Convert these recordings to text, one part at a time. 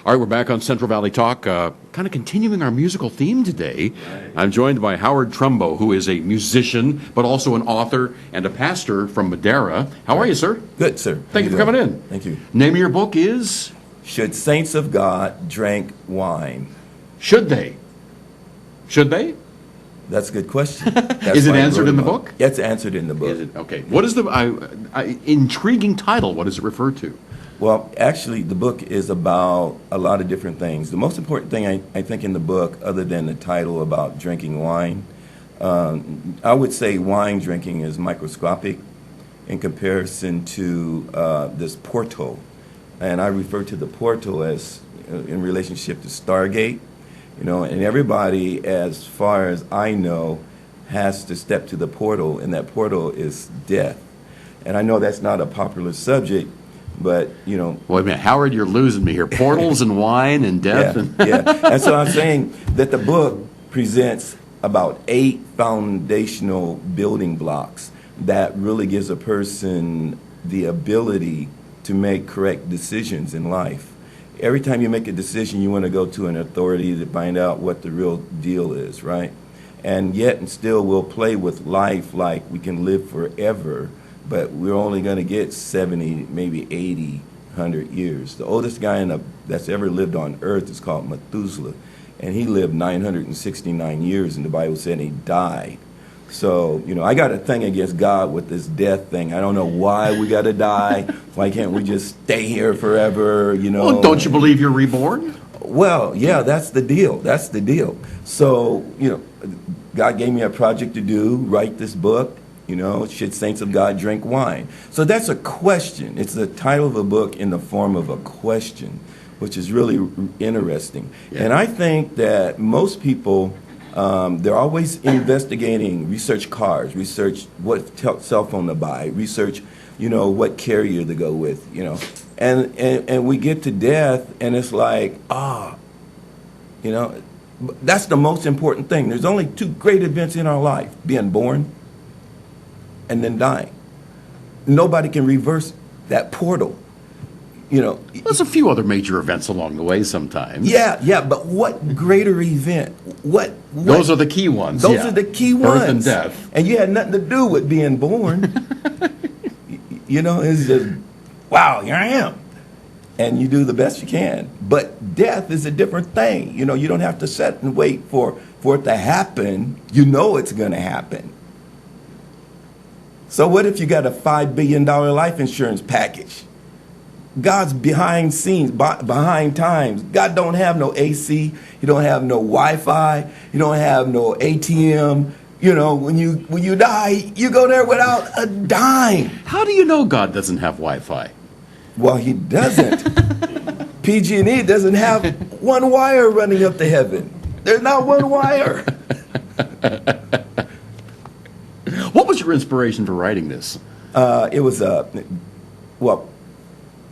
All right, we're back on Central Valley Talk, kind of continuing our musical theme today. Right. I'm joined by Howard Trumbo, who is a musician, but also an author and a pastor from Madera. How are you, sir? Good, sir. Thank you for coming in. Thank you. Name of your book is? Should Saints of God Drink Wine? Should they? Should they? That's a good question. Is it answered in the book? Yeah, it's answered in the book. Is it? Okay. What is the intriguing title? What does it refer to? Well, actually, the book is about a lot of different things. The most important thing I think in the book, other than the title about drinking wine, I would say wine drinking is microscopic in comparison to this portal. And I refer to the portal as in relationship to Stargate. You know, and everybody, as far as I know, has to step to the portal, and that portal is death. And I know that's not a popular subject, but, you know... Wait a minute, Howard, you're losing me here. Portals and wine and death? Yeah. And so I'm saying that the book presents about 8 foundational building blocks that really gives a person the ability to make correct decisions in life. Every time you make a decision, you want to go to an authority to find out what the real deal is, right? And yet and still we'll play with life like we can live forever, but we're only going to get 70, maybe 80, 100 years. The oldest guy that's ever lived on earth is called Methuselah, and he lived 969 years, and the Bible said he died. So, you know, I got a thing against God with this death thing. I don't know why we got to die. Why can't we just stay here forever, you know? Well, don't you believe you're reborn? Well, yeah, that's the deal. That's the deal. So, you know, God gave me a project to do, write this book, you know, should saints of God drink wine? So that's a question. It's the title of a book in the form of a question, which is really interesting. Yeah. And I think that most people... they're always investigating, research cars, research what cell phone to buy, research, you know, what carrier to go with, you know. And we get to death, and it's like, you know, that's the most important thing. There's only 2 great events in our life, being born and then dying. Nobody can reverse that portal. You know, there's a few other major events along the way sometimes. Yeah, but what greater event? What those are the key ones. Those are the key ones. Birth and death. And you had nothing to do with being born. You know, it's just, wow, here I am. And you do the best you can. But death is a different thing. You know, you don't have to sit and wait for it to happen. You know it's going to happen. So what if you got a $5 billion life insurance package? God's behind scenes, behind times. God don't have no AC. He don't have no Wi-Fi. He don't have no ATM. You know, when you die, you go there without a dime. How do you know God doesn't have Wi-Fi? Well, he doesn't. PG&E doesn't have one wire running up to heaven. There's not one wire. What was your inspiration for writing this? It was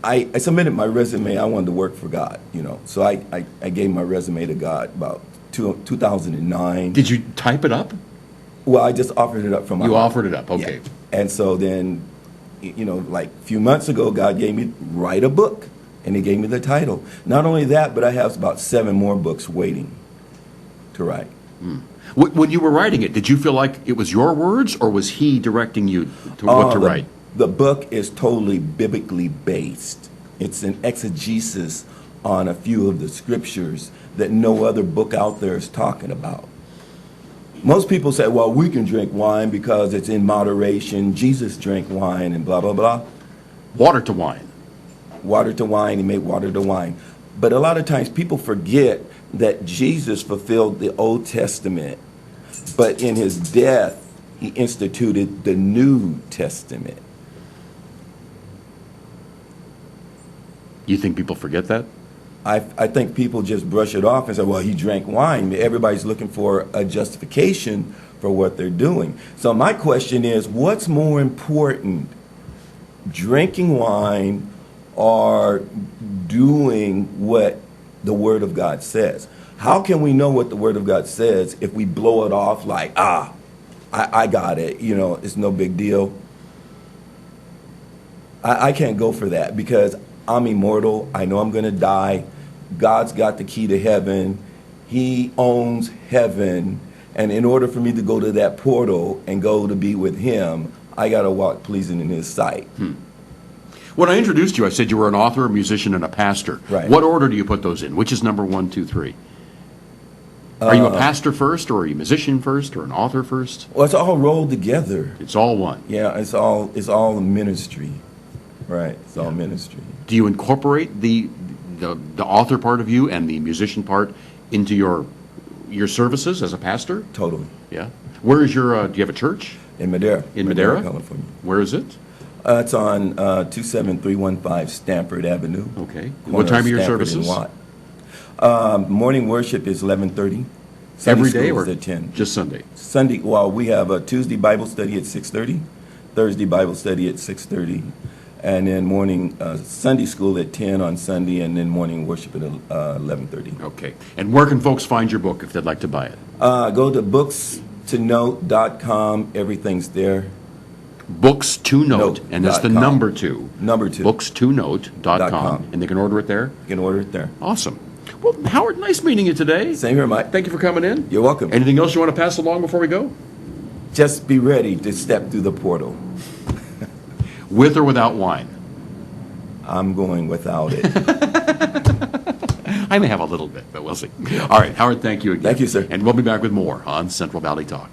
I submitted my resume. I wanted to work for God, you know. So I gave my resume to God about 2009. Did you type it up? Well, I just offered it up from my You heart. offered it up, okay. Yeah. And so then, you know, like a few months ago, God gave me write a book, and he gave me the title. Not only that, but I have about 7 more books waiting to write. When you were writing it, did you feel like it was your words, or was he directing you to what to write? The book is totally biblically based. It's an exegesis on a few of the scriptures that no other book out there is talking about. Most people say, well, we can drink wine because it's in moderation. Jesus drank wine and blah, blah, blah. Water to wine. Water to wine, he made water to wine. But a lot of times people forget that Jesus fulfilled the Old Testament, but in his death, he instituted the New Testament. You think people forget that? I think people just brush it off and say, well, he drank wine. Everybody's looking for a justification for what they're doing. So my question is, what's more important, drinking wine or doing what the Word of God says? How can we know what the Word of God says if we blow it off like, I got it, you know, it's no big deal? I can't go for that because I'm immortal. I know I'm going to die. God's got the key to heaven. He owns heaven. And in order for me to go to that portal and go to be with him, I got to walk pleasing in his sight. When I introduced you, I said you were an author, a musician, and a pastor. Right. What order do you put those in? Which is number 1, 2, 3? Are you a pastor first, or are you a musician first, or an author first? Well, it's all rolled together. It's all one. Yeah, it's all ministry. Right. It's all ministry. Do you incorporate the author part of you and the musician part into your services as a pastor? Totally. Yeah. Where is your? Do you have a church? In Madera. In Madera? California. Where is it? It's on 27315 Stanford Avenue. Okay. corner What time of are your Stanford and services? Watt. Morning worship is 11:30. Every Sunday day school or is at 10. just Sunday? Sunday, well, we have a Tuesday Bible study at 6:30, Thursday Bible study at 6:30, and then morning Sunday school at 10 on Sunday, and then morning worship at 11:30. Okay. And where can folks find your book if they'd like to buy it? Go to bookstonote.com. Everything's there. Books to Note, and that's the Note.com. number 2. Number 2. Bookstonote.com. .com. And they can order it there? You can order it there. Awesome. Well, Howard, nice meeting you today. Same here, Mike. Thank you for coming in. You're welcome. Anything else you want to pass along before we go? Just be ready to step through the portal. With or without wine? I'm going without it. I may have a little bit, but we'll see. All right, Howard, thank you again. Thank you, sir. And we'll be back with more on Central Valley Talk.